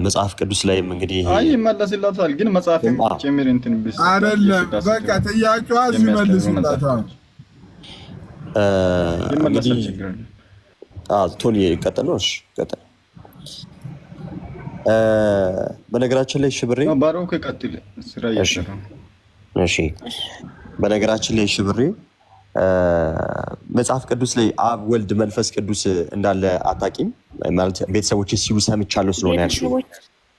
መጽሐፍ ቅዱስ ላይም እንግዲህ አይ ይመለስላታል፣ ግን መጽሐፍ ጭምር እንትን ቢስ አይደለም። በቃ ጥያቄዋ ይመልሱላት። ይመለሳል። ችግር ቶኒ ቀጥል ነው። እሺ ቀጥል። በነገራችን ላይ ሽብሬ ባሮክ ቀጥል። ስራ እየሰራ እሺ። በነገራችን ላይ ሽብሬ መጽሐፍ ቅዱስ ላይ አብ ወልድ መንፈስ ቅዱስ እንዳለ አታውቂም ማለት ቤተሰቦች ሲሉ ሰምቻለሁ ስለሆነ ያልሽው?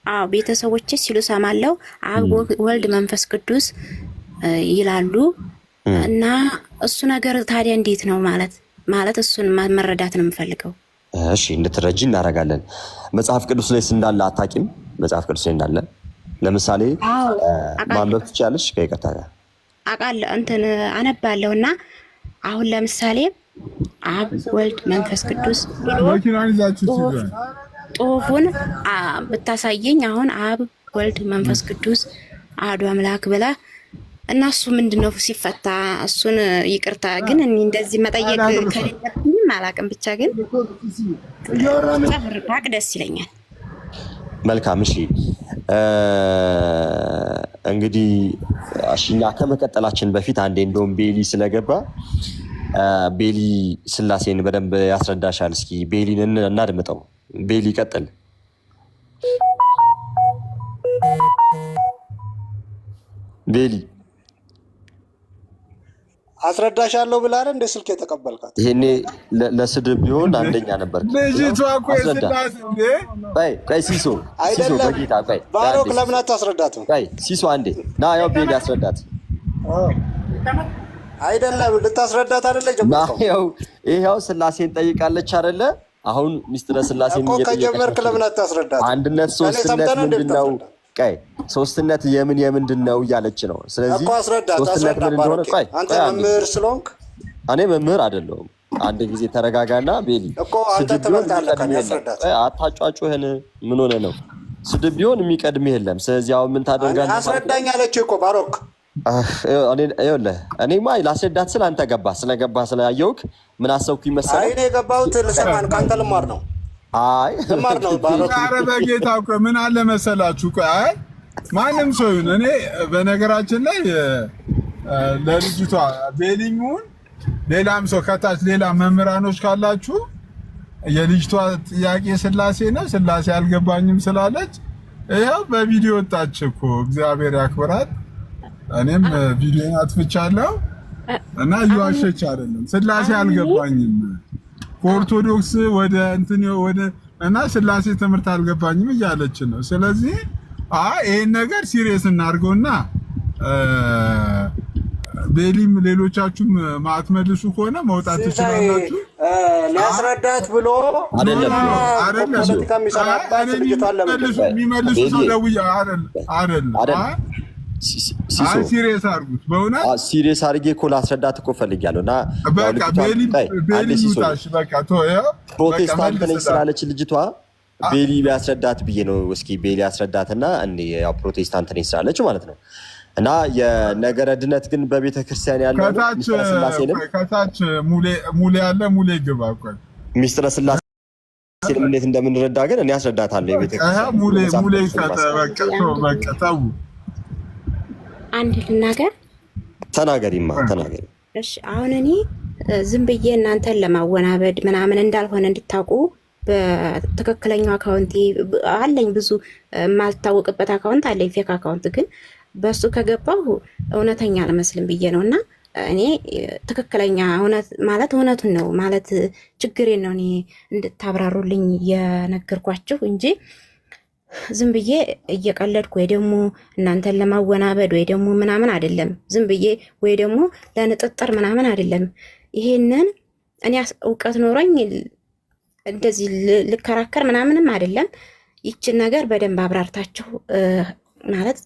አዎ ቤተሰቦች ሲሉ ሰማለሁ። አብ ወልድ መንፈስ ቅዱስ ይላሉ እና እሱ ነገር ታዲያ እንዴት ነው ማለት እሱን መረዳት ነው የምፈልገው። እሺ እንድትረጂ እናደርጋለን። መጽሐፍ ቅዱስ ላይ እንዳለ አታውቂም? መጽሐፍ ቅዱስ ላይ እንዳለ ለምሳሌ ማንበብ ትችያለሽ? ከይቅርታ ጋር አውቃለሁ እንትን አነባለሁና አሁን ለምሳሌ አብ ወልድ መንፈስ ቅዱስ ጽሑፉን ብታሳየኝ አሁን አብ ወልድ መንፈስ ቅዱስ አሐዱ አምላክ ብለህ እና እሱ ምንድነው ሲፈታ እሱን ይቅርታ ግን እኔ እንደዚህ መጠየቅ ከሌለብኝም አላውቅም። ብቻ ግን ባቅ ደስ ይለኛል። መልካም እሺ። እንግዲህ እኛ ከመቀጠላችን በፊት አንዴ እንደውም ቤሊ ስለገባ ቤሊ ስላሴን በደንብ ያስረዳሻል። እስኪ ቤሊን እናድምጠው። ቤሊ ቀጥል። ቤሊ አስረዳሻለሁ ብላ አይደል እንደ ስልክ የተቀበልካት? ይሄኔ ለስድብ ቢሆን አንደኛ ነበር። ልጅቷ እኮ የስላሴ እንዴ! ቆይ ሲሶ በጌታ ቆይ ባሮክ ለምን አታስረዳትም? ቆይ ሲሶ አንዴ ና፣ ያው ቤሊ አስረዳት። አይደለም ልታስረዳት አይደለ ጀመርከው? ይሄው ስላሴን ጠይቃለች አይደለ? አሁን ሚስጥረ ስላሴን እኮ ከጀመርክ ለምን አታስረዳት? አንድነት ሶስትነት ምንድነው? ቆይ ሶስትነት የምንድነው እያለች ነው። ስለዚህ ሶስትነት ምን እንደሆነ ቆይ አንተ መምህር ስለሆንክ እኔ መምህር አይደለሁም። አንድ ጊዜ ተረጋጋና ቤሊ እኮ አንተ ተበልጣለህ። ከሚያስረዳት አታጫጩህን። ምን ሆነ ነው? ስድብ ቢሆን የሚቀድምህ የለም። ስለዚህ አሁን ምን ታደርጋለህ? አስረዳኝ አለች እኮ ባሮክ። እኔማ ላስረዳት ስለ አንተ ስለገባህ ስላየሁህ ምን አሰብኩኝ መሰለህ? እኔ የገባሁት ልሰማን ከአንተ ልማር ነው። አይ ልማር ነው ባሮክ። ኧረ በጌታ እኮ ምን አለ መሰላችሁ? አይ ማንም ሰው ይሁን እኔ በነገራችን ላይ ለልጅቷ ቤሊሙን ሌላም ሰው ከታች ሌላ መምህራኖች ካላችሁ የልጅቷ ጥያቄ ስላሴ ነው፣ ስላሴ አልገባኝም ስላለች ይኸው በቪዲዮ ወጣች እኮ። እግዚአብሔር ያክብራት። እኔም ቪዲዮን አጥፍቻለሁ እና እየዋሸች አይደለም። ስላሴ አልገባኝም ከኦርቶዶክስ ወደ እንትን ወደ እና ስላሴ ትምህርት አልገባኝም እያለች ነው። ስለዚህ ይሄን ነገር ሲሪየስ እናድርገውና ቤሊም ሌሎቻችሁም ማትመልሱ ከሆነ መውጣት ትችላላችሁ። ሊያስረዳት ብሎ አይደለም ፖለቲካ የሚሰራባት ልጅቷን የሚመልሱ ሰው ደውዬ አይደለም ሲሪየስ አድርጉት። በእውነት ሲሪየስ አድርጌ እኮ ላስረዳት እኮ ፈልጊያለሁ። እና በቃ ቤሊ ሙታሽ በቃ ፕሮቴስታንት ነኝ ስላለች ልጅቷ ቤሊ ቢያስረዳት ብዬ ነው። እስኪ ቤሊ ያስረዳትና ያው ፕሮቴስታንት ነኝ ስላለች ማለት ነው። እና የነገረ ድነት ግን በቤተ ክርስቲያን ያለው ከታች ሙሌ ያለ ሙሌ ግባ ቆይ ሚስጥረ ስላሴ እንዴት እንደምንረዳ ግን እኔ አስረዳታለሁ። የቤተ ክርስቲያን ሙሌ በቃ ተው አንድ ልናገር። ተናገሪማ ተናገሪ። እሺ አሁን እኔ ዝም ብዬ እናንተን ለማወናበድ ምናምን እንዳልሆነ እንድታውቁ በትክክለኛው አካውንት አለኝ። ብዙ የማልታወቅበት አካውንት አለኝ፣ ፌክ አካውንት። ግን በሱ ከገባሁ እውነተኛ አልመስልም ብዬ ነው። እና እኔ ትክክለኛ እውነት ማለት እውነቱን ነው ማለት ችግሬን ነው እኔ እንድታብራሩልኝ የነገርኳችሁ እንጂ ዝም ብዬ እየቀለድኩ ወይ ደግሞ እናንተን ለማወናበድ ወይ ደግሞ ምናምን አይደለም። ዝም ብዬ ወይ ደግሞ ለንጥጥር ምናምን አይደለም። ይሄንን እኔ እውቀት ኖረኝ እንደዚህ ልከራከር ምናምንም አይደለም። ይችን ነገር በደንብ አብራርታችሁ ማለት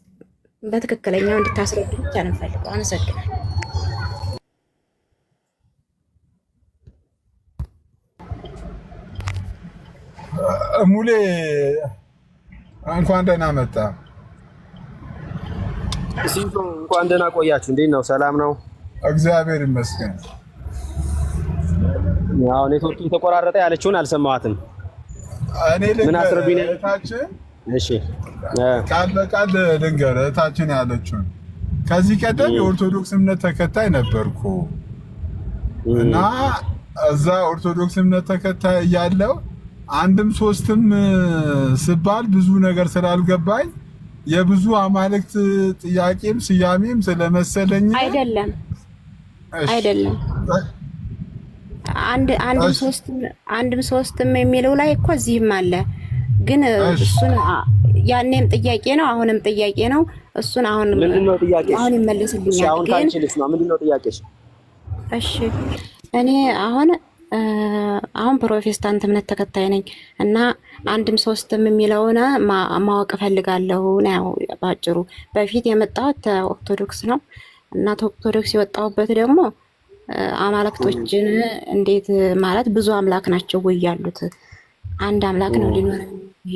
በትክክለኛው እንድታስረዱ ብቻ ነው የምፈልገው። አመሰግናለሁ። ሙሌ እንኳን ደህና መጣ። ሲቶ እንኳን ደህና ቆያችሁ። እንዴት ነው? ሰላም ነው? እግዚአብሔር ይመስገን። ያው ኔትወርክ የተቆራረጠ ያለችውን አልሰማዋትም። እኔ ምን አስረዱኝ ነው? እሺ ቃል በቃል ልንገር እህታችን ያለችውን። ከዚህ ቀደም የኦርቶዶክስ እምነት ተከታይ ነበርኩ እና እዛ ኦርቶዶክስ እምነት ተከታይ እያለሁ አንድም ሶስትም ስባል ብዙ ነገር ስላልገባኝ የብዙ አማልክት ጥያቄም ስያሜም ስለመሰለኝ አይደለም አንድም ሶስትም የሚለው ላይ እኮ እዚህም አለ። ግን እሱን ያኔም ጥያቄ ነው፣ አሁንም ጥያቄ ነው። እሱን አሁን ምንድነው ጥያቄሽ? አሁን ይመልስልኛል። አሁን ታንቺልስ ነው ምንድነው ጥያቄሽ? እሺ እኔ አሁን ፕሮቴስታንት እምነት ተከታይ ነኝ እና አንድም ሶስትም የሚለውን ማወቅ እፈልጋለሁ ነው ባጭሩ። በፊት የመጣሁት ኦርቶዶክስ ነው እና ኦርቶዶክስ የወጣሁበት ደግሞ አማልክቶችን እንዴት ማለት ብዙ አምላክ ናቸው ወይ ያሉት? አንድ አምላክ ነው ሊኖር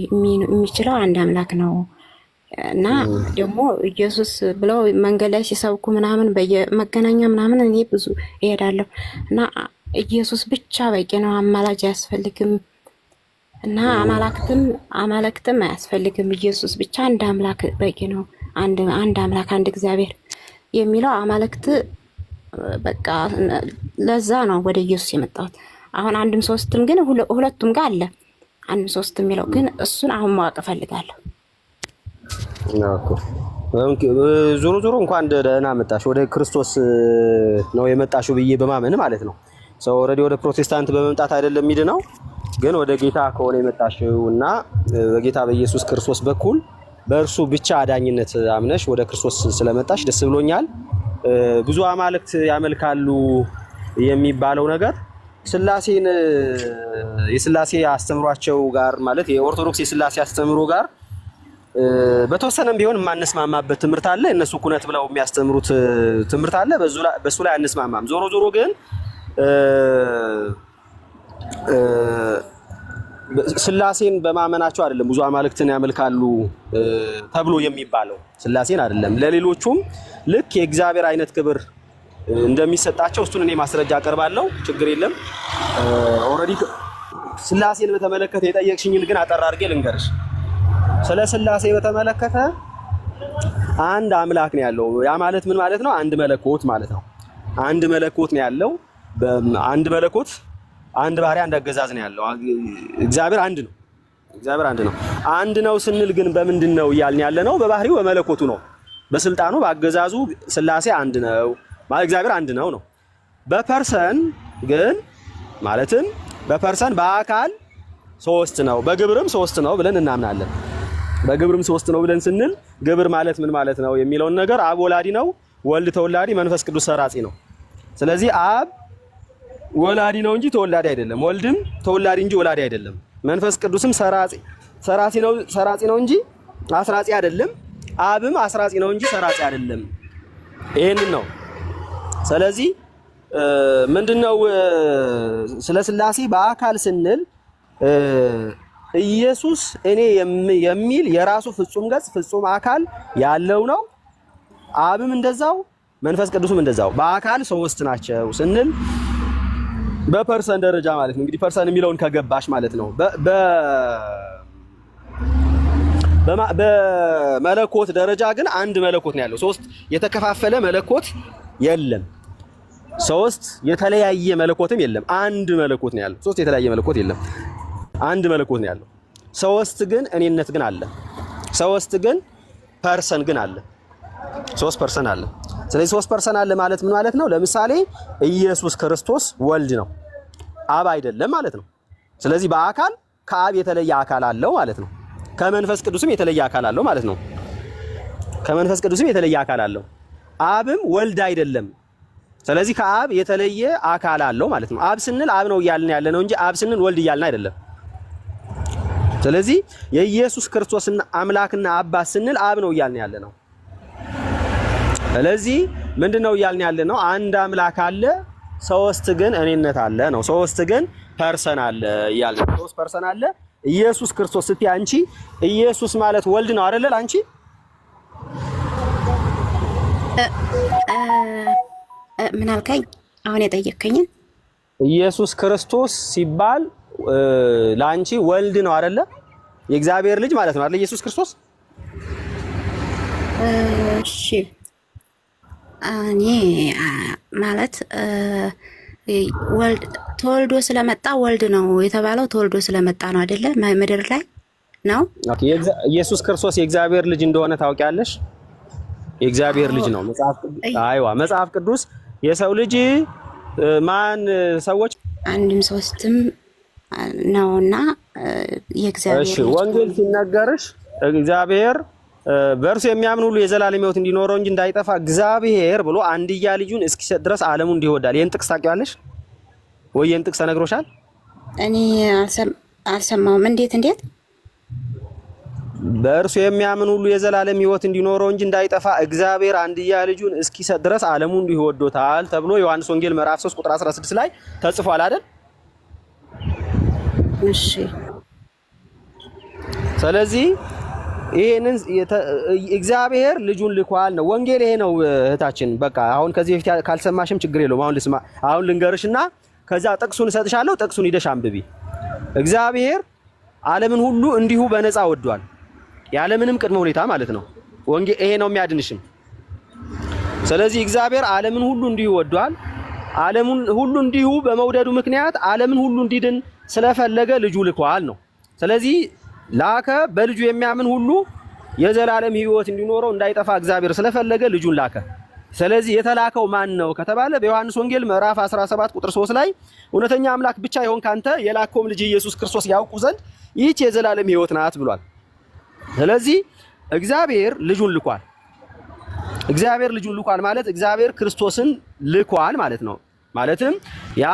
የሚችለው፣ አንድ አምላክ ነው እና ደግሞ ኢየሱስ ብለው መንገድ ላይ ሲሰብኩ ምናምን በየመገናኛ ምናምን እኔ ብዙ እሄዳለሁ እና ኢየሱስ ብቻ በቂ ነው፣ አማላጅ አያስፈልግም እና አማልክትም አያስፈልግም፣ ኢየሱስ ብቻ አንድ አምላክ በቂ ነው፣ አንድ አምላክ አንድ እግዚአብሔር የሚለው አማልክት በቃ ለዛ ነው ወደ ኢየሱስ የመጣሁት። አሁን አንድም ሶስትም ግን ሁለቱም ጋር አለ አንድም ሶስትም የሚለው ግን እሱን አሁን ማወቅ እፈልጋለሁ። ዞሮ እንኳን ደህና መጣሽ ወደ ክርስቶስ ነው የመጣሽው ብዬ በማመን ማለት ነው። ሰው ኦልሬዲ ወደ ፕሮቴስታንት በመምጣት አይደለም የሚድነው፣ ግን ወደ ጌታ ከሆነ የመጣሽው እና በጌታ በኢየሱስ ክርስቶስ በኩል በእርሱ ብቻ አዳኝነት አምነሽ ወደ ክርስቶስ ስለመጣሽ ደስ ብሎኛል። ብዙ አማልክት ያመልካሉ የሚባለው ነገር ስላሴን የስላሴ አስተምሯቸው ጋር ማለት የኦርቶዶክስ የስላሴ አስተምሮ ጋር በተወሰነም ቢሆን የማንስማማበት ትምህርት አለ። እነሱ ኩነት ብለው የሚያስተምሩት ትምህርት አለ። በሱ ላይ አንስማማም። ዞሮ ግን ስላሴን በማመናቸው አይደለም ብዙ አማልክትን ያመልካሉ ተብሎ የሚባለው ስላሴን አይደለም። ለሌሎቹም ልክ የእግዚአብሔር አይነት ክብር እንደሚሰጣቸው እሱን እኔ ማስረጃ አቀርባለሁ። ችግር የለም። ኦልሬዲ ስላሴን በተመለከተ የጠየቅሽኝን ግን አጠር አድርጌ ልንገርሽ። ስለ ስላሴ በተመለከተ አንድ አምላክ ነው ያለው። ያ ማለት ምን ማለት ነው? አንድ መለኮት ማለት ነው። አንድ መለኮት ነው ያለው። አንድ መለኮት አንድ ባህሪ አንድ አገዛዝ ነው ያለው። እግዚአብሔር አንድ ነው። እግዚአብሔር አንድ ነው። አንድ ነው ስንል ግን በምንድን ነው እያልን ያለ ነው? በባህሪው በመለኮቱ ነው። በስልጣኑ በአገዛዙ ስላሴ አንድ ነው ማለት እግዚአብሔር አንድ ነው ነው። በፐርሰን ግን ማለትም በፐርሰን በአካል ሶስት ነው፣ በግብርም ሶስት ነው ብለን እናምናለን። በግብርም ሶስት ነው ብለን ስንል ግብር ማለት ምን ማለት ነው የሚለውን ነገር አብ ወላዲ ነው፣ ወልድ ተወላዲ፣ መንፈስ ቅዱስ ሰራጺ ነው። ስለዚህ አብ ወላዲ ነው እንጂ ተወላዲ አይደለም። ወልድም ተወላዲ እንጂ ወላዲ አይደለም። መንፈስ ቅዱስም ሰራጺ ነው እንጂ አስራጺ አይደለም። አብም አስራጺ ነው እንጂ ሰራጺ አይደለም። ይሄንን ነው። ስለዚህ ምንድነው ስለ ስላሴ በአካል ስንል ኢየሱስ እኔ የሚል የራሱ ፍጹም ገጽ ፍጹም አካል ያለው ነው። አብም እንደዛው መንፈስ ቅዱስም እንደዛው በአካል ሶስት ናቸው ስንል በፐርሰን ደረጃ ማለት ነው። እንግዲህ ፐርሰን የሚለውን ከገባሽ ማለት ነው። በመለኮት ደረጃ ግን አንድ መለኮት ነው ያለው። ሶስት የተከፋፈለ መለኮት የለም። ሶስት የተለያየ መለኮትም የለም። አንድ መለኮት ነው ያለው። ሶስት የተለያየ መለኮት የለም። አንድ መለኮት ነው ያለው። ሶስት ግን እኔነት ግን አለ። ሶስት ግን ፐርሰን ግን አለ። ሶስት ፐርሰን አለ። ስለዚህ ሶስት ፐርሰን አለ ማለት ምን ማለት ነው? ለምሳሌ ኢየሱስ ክርስቶስ ወልድ ነው፣ አብ አይደለም ማለት ነው። ስለዚህ በአካል ከአብ የተለየ አካል አለው ማለት ነው። ከመንፈስ ቅዱስም የተለየ አካል አለው ማለት ነው። ከመንፈስ ቅዱስም የተለየ አካል አለው። አብም ወልድ አይደለም። ስለዚህ ከአብ የተለየ አካል አለው ማለት ነው። አብ ስንል አብ ነው እያልን ያለ ነው እንጂ አብ ስንል ወልድ እያልን አይደለም። ስለዚህ የኢየሱስ ክርስቶስና አምላክና አባት ስንል አብ ነው እያልን ያለ ነው። ስለዚህ ምንድነው እያልን ያለ ነው? አንድ አምላክ አለ፣ ሶስት ግን እኔነት አለ ነው። ሶስት ግን ፐርሰን አለ እያልን ነው። ሶስት ፐርሰን አለ። ኢየሱስ ክርስቶስ ስትይ አንቺ ኢየሱስ ማለት ወልድ ነው አይደል? አንቺ ምን አልከኝ? አሁን የጠየከኝን ኢየሱስ ክርስቶስ ሲባል ለአንቺ ወልድ ነው አይደለ? የእግዚአብሔር ልጅ ማለት ነው አይደል? ኢየሱስ ክርስቶስ እሺ። እኔ ማለት ወልድ ተወልዶ ስለመጣ ወልድ ነው የተባለው ተወልዶ ስለመጣ ነው አይደለ? ምድር ላይ ነው። ኦኬ። ኢየሱስ ክርስቶስ የእግዚአብሔር ልጅ እንደሆነ ታውቂያለሽ? የእግዚአብሔር ልጅ ነው መጽሐፍ ቅዱስ የሰው ልጅ ማን ሰዎች አንድም ሶስትም ነውና የእግዚአብሔር እሺ። ወንጌል ሲነገርሽ እግዚአብሔር በእርሱ የሚያምን ሁሉ የዘላለም ሕይወት እንዲኖረው እንጂ እንዳይጠፋ እግዚአብሔር ብሎ አንድያ ልጁን እስኪሰጥ ድረስ ዓለሙን እንዲወዳል። ይሄን ጥቅስ ታውቂዋለሽ ወይ? ይሄን ጥቅስ ተነግሮሻል? እኔ አልሰማሁም። እንዴት በእርሱ የሚያምን ሁሉ የዘላለም ሕይወት እንዲኖረው እንጂ እንዳይጠፋ እግዚአብሔር አንድያ ልጁን እስኪሰጥ ድረስ ዓለሙን እንዲሁ ወዶታል ተብሎ ዮሐንስ ወንጌል ምዕራፍ 3 ቁጥር 16 ላይ ተጽፏል አይደል? እሺ። ስለዚህ ይሄንን እግዚአብሔር ልጁን ልኳል ነው ወንጌል። ይሄ ነው እህታችን። በቃ አሁን ከዚህ በፊት ካልሰማሽም ችግር የለውም። አሁን ልንገርሽና ከዛ ጥቅሱን እሰጥሻለሁ። ጥቅሱን ሂደሽ አንብቢ። እግዚአብሔር ዓለምን ሁሉ እንዲሁ በነፃ ወዷል፣ ያለምንም ቅድመ ሁኔታ ማለት ነው። ወንጌል ይሄ ነው የሚያድንሽም። ስለዚህ እግዚአብሔር ዓለምን ሁሉ እንዲሁ ወዷል። ዓለምን ሁሉ እንዲሁ በመውደዱ ምክንያት ዓለምን ሁሉ እንዲድን ስለፈለገ ልጁ ልኳል ነው። ስለዚህ ላከ፣ በልጁ የሚያምን ሁሉ የዘላለም ሕይወት እንዲኖረው እንዳይጠፋ እግዚአብሔር ስለፈለገ ልጁን ላከ። ስለዚህ የተላከው ማን ነው ከተባለ በዮሐንስ ወንጌል ምዕራፍ 17 ቁጥር 3 ላይ እውነተኛ አምላክ ብቻ ይሆን ካንተ የላከውም ልጅ ኢየሱስ ክርስቶስ ያውቁ ዘንድ ይህች የዘላለም ሕይወት ናት ብሏል። ስለዚህ እግዚአብሔር ልጁን ልኳል። እግዚአብሔር ልጁን ልኳል ማለት እግዚአብሔር ክርስቶስን ልኳል ማለት ነው። ማለትም ያ